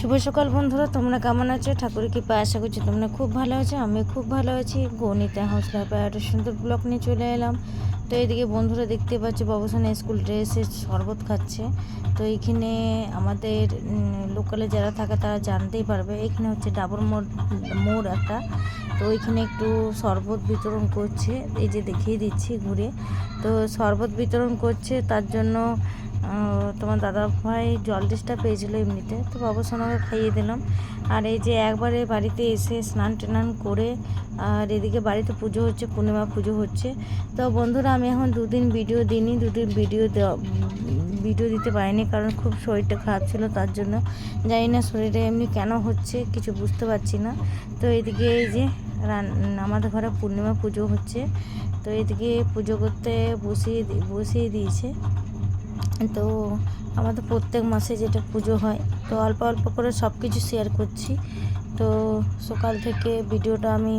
শুভ সকাল বন্ধুরা, তোমরা কেমন আছো? ঠাকুরের কৃপায় আশা করছি তোমরা খুব ভালো আছো। আমি খুব ভালো আছি। গণিতা হাউস লাইফে একটা সুন্দর ব্লগ নিয়ে চলে এলাম। তো এইদিকে বন্ধুরা দেখতে পাচ্ছি বাবুসানে স্কুল ড্রেসে শরবত খাচ্ছে। তো এইখানে আমাদের লোকালে যারা থাকে তারা জানতেই পারবে, এখানে হচ্ছে ডাবর মোড় একটা। তো ওইখানে একটু শরবত বিতরণ করছে, এই যে দেখিয়ে দিচ্ছি ঘুরে। তো শরবত বিতরণ করছে, তার জন্য তোমার দাদা ভাই জলদিসটা পেয়েছিলো এমনিতে, তো বাবুসোনাকে খাইয়ে দিলাম। আর এই যে একবারে বাড়িতে এসে স্নান টান করে, আর এদিকে বাড়িতে পুজো হচ্ছে, পূর্ণিমা পুজো হচ্ছে। তো বন্ধুরা আমি এখন দুদিন ভিডিও দিইনি, ভিডিও দিতে পারিনি, কারণ খুব শরীরটা খারাপ ছিল। তার জন্য জানি না শরীরে এমনি কেন হচ্ছে, কিছু বুঝতে পারছি না। তো এদিকে এই যে আমাদের ঘরে পূর্ণিমা পুজো হচ্ছে, তো এদিকে পুজো করতে বসিয়ে দিয়েছে। তো আমাদের প্রত্যেক মাসে যেটা পুজো হয়, তো অল্প অল্প করে সব কিছু শেয়ার করছি। তো সকাল থেকে ভিডিওটা আমি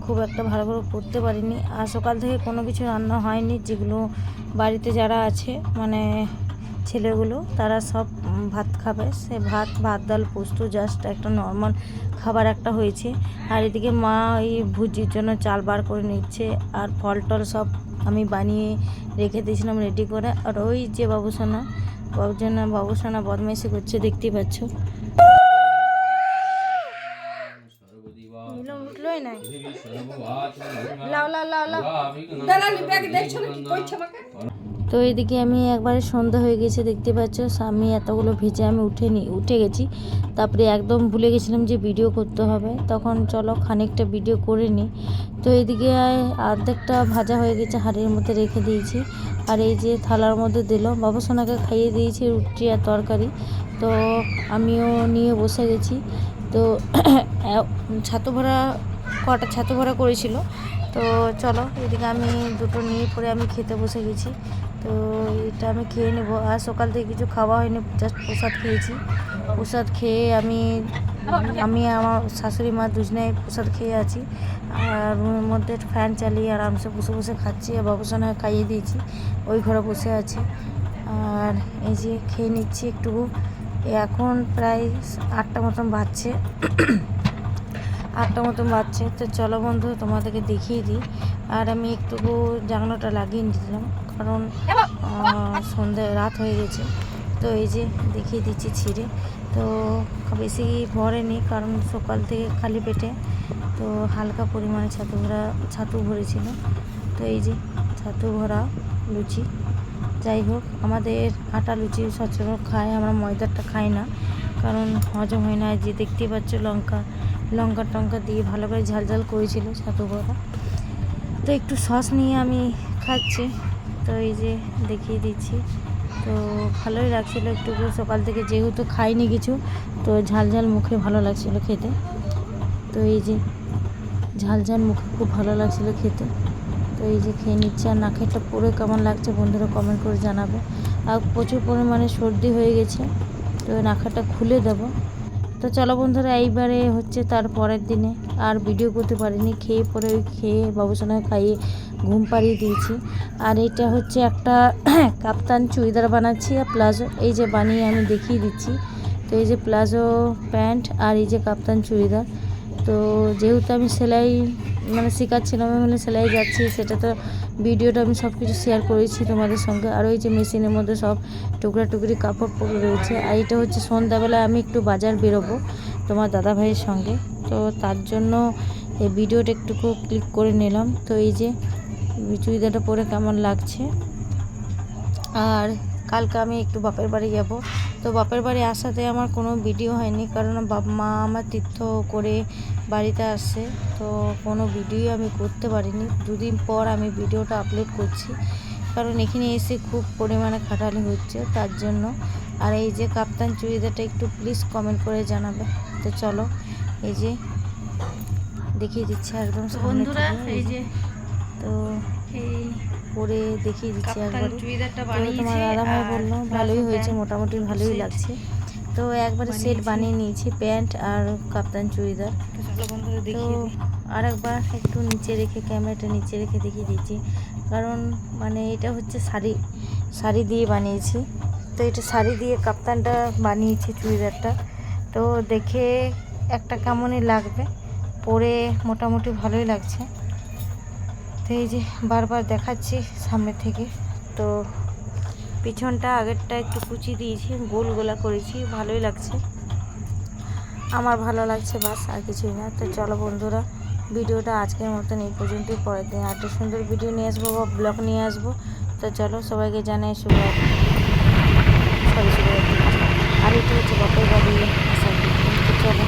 খুব একটা ভালো করে করতে পারিনি। আর সকাল থেকে কোনো কিছু রান্না হয়নি, যেগুলো বাড়িতে যারা আছে মানে ছেলেগুলো তারা সব ভাত খাবে, সে ভাত ডাল পোস্ত জাস্ট একটা নর্মাল খাবার একটা হয়েছে। আর এদিকে মা এই ভুজির জন্য চাল বার করে নিচ্ছে, আর ফল টল সব আমি বানিয়ে রেখে দিয়েছিলাম রেডি করে। আর ওই যে বাবুসোনা বদমাইশি করছে, দেখতেই পাচ্ছ। উঠলোই নাই। তো এইদিকে আমি একবারে সন্ধ্যা হয়ে গেছে, দেখতে পাচ্ছ। আমি এতগুলো ভেজে আমি উঠে গেছি। তারপরে একদম ভুলে গেছিলাম যে ভিডিও করতে হবে, তখন চলো খানিকটা ভিডিও করে নিই। তো এইদিকে অর্ধেকটা ভাজা হয়ে গেছে, হাঁড়ির মধ্যে রেখে দিয়েছি। আর এই যে থালার মধ্যে দিল, বাবুসোনাকে খাইয়ে দিয়েছি রুটি আর তরকারি। তো আমিও নিয়ে বসে গেছি। তো কটা ছাতু ভরা করেছিল। তো চলো এদিকে আমি দুটো নিয়ে পরে আমি খেতে বসে গেছি। তো এটা আমি খেয়ে নেবো। আর সকাল থেকে কিছু খাওয়া হয়নি, জাস্ট প্রসাদ খেয়েছি। প্রসাদ খেয়ে আমি আমার শাশুড়ি মা দুজনে প্রসাদ খেয়ে আছি। আর রুমের মধ্যে ফ্যান চালিয়ে আরামসে বসে বসে খাচ্ছি। আর বাবুসোনাকে খাইয়ে দিয়েছি, ওই ঘরে বসে আছে। আর এই যে খেয়ে নিচ্ছি একটু। এখন প্রায় 8টা মতন বাজছে। তো চলো বন্ধু তোমাদেরকে দেখিয়ে দিই। আর আমি একটু জানলাটা লাগিয়ে নিয়েছিলাম, কারণ রাত হয়ে গেছে। তো এই যে দেখিয়ে দিচ্ছি ছিঁড়ে। তো বেশি ভরেনি, কারণ সকাল থেকে খালি পেটে তো হালকা পরিমাণে ছাতু ভরেছিল। তো এই যে ছাতু ভরা লুচি। যাই হোক, আমাদের আটা লুচি সচরাচর খায়, আমরা ময়দারটা খাই না, কারণ হজম হয় না। যে দেখতে পাচ্ছ লঙ্কা টঙ্কা দিয়ে ভালো করে ঝাল করেছিল ছাতু ভরা। তো একটু সস নিয়ে আমি খাচ্ছি। তো এই যে দেখিয়ে দিচ্ছি। তো ভালোই লাগছিলো একটু, সকাল থেকে যেহেতু খাইনি কিছু, তো ঝাল মুখে ভালো লাগছিলো খেতে। তো এই যে ঝাল মুখে খুব ভালো লাগছিলো খেতে। তো এই যে খেয়ে নিচ্ছে। আর নাকেরটা পুরো কেমন লাগছে বন্ধুরা কমেন্ট করে জানাবে। আর প্রচুর পরিমাণে সর্দি হয়ে গেছে, তো নাকটা খুলে দেবো। তো চলো বন্ধুরা, এইবারে হচ্ছে তার পরের দিনে আর ভিডিও করতে পারিনি। খেয়ে বাবুসোনাকে খাইয়ে ঘুম পাড়িয়ে দিয়েছি। আর এটা হচ্ছে একটা কাপ্তান চুড়িদার বানাচ্ছি, আর প্লাজো এই যে বানিয়ে আমি দেখিয়ে দিচ্ছি। তো এই যে প্লাজো প্যান্ট আর এই যে কাপ্তান চুড়িদার। তো যেহেতু আমি সেলাই শেখাচ্ছিলাম, আমি সেলাই যাচ্ছি, সেটা তো ভিডিওটা আমি সব কিছু শেয়ার করেছি তোমাদের সঙ্গে। আর ওই যে মেশিনের মধ্যে সব টুকরি কাপড় পরে রয়েছে। আর এটা হচ্ছে সন্ধ্যাবেলায় আমি একটু বাজার বেরোবো তোমার দাদা ভাইয়ের সঙ্গে, তো তার জন্য এই ভিডিওটা একটুকু ক্লিক করে নিলাম। তো এই যে চুড়িদারটা পরে কেমন লাগছে। আর কালকে আমি একটু বাপের বাড়ি যাব। তো বাপের বাড়ি আসাতে আমার কোনো ভিডিও হয়নি, কারণ মা আমার তীর্থ করে বাড়িতে আসছে, তো কোনো ভিডিও আমি করতে পারিনি। 2 দিন পর আমি ভিডিওটা আপলোড করছি, কারণ এখানে এসে খুব পরিমাণে খাটালি হচ্ছে তার জন্য। আর এই যে কাপ্তান চুড়িদারটা একটু প্লিজ কমেন্ট করে জানাবে। তো চলো এই যে দেখিয়ে দিচ্ছি একদম বন্ধুরা, এই যে তো এই পরে দেখিয়ে দিচ্ছি একবার। তোমার দাদা ভাই বললো ভালোই হয়েছে, মোটামুটি ভালোই লাগছে। তো একবারে সেট বানিয়ে নিয়েছি, প্যান্ট আর কাপ্তান চুড়িদার। তো আরেকবার একটু নিচে রেখে ক্যামেরাটা নিচে রেখে দেখিয়ে দিচ্ছি, কারণ এটা হচ্ছে শাড়ি দিয়ে বানিয়েছি। তো এটা শাড়ি দিয়ে কাপ্তানটা বানিয়েছি চুড়িদারটা। তো দেখে একটা কেমনই লাগবে, পরে মোটামুটি ভালোই লাগছে। তো এই যে বারবার দেখাচ্ছি সামনে থেকে। তো পিছনটা আগেরটা একটু কুচি দিয়েছি, গোল গোলা করেছি, ভালোই লাগছে, আমার ভালো লাগছে, বাস আর কিছুই না। তো চলো বন্ধুরা, ভিডিওটা আজকের মতন এই পর্যন্তই। পরের দিন একটা সুন্দর ভিডিও নিয়ে আসবো বা ব্লগ নিয়ে আসবো। তো চলো, সবাইকে জানাই শুভরাত্রি, সরি শুভরাত্রি, আর এটা হচ্ছে বাপের বাড়ি আসার। তো চলো।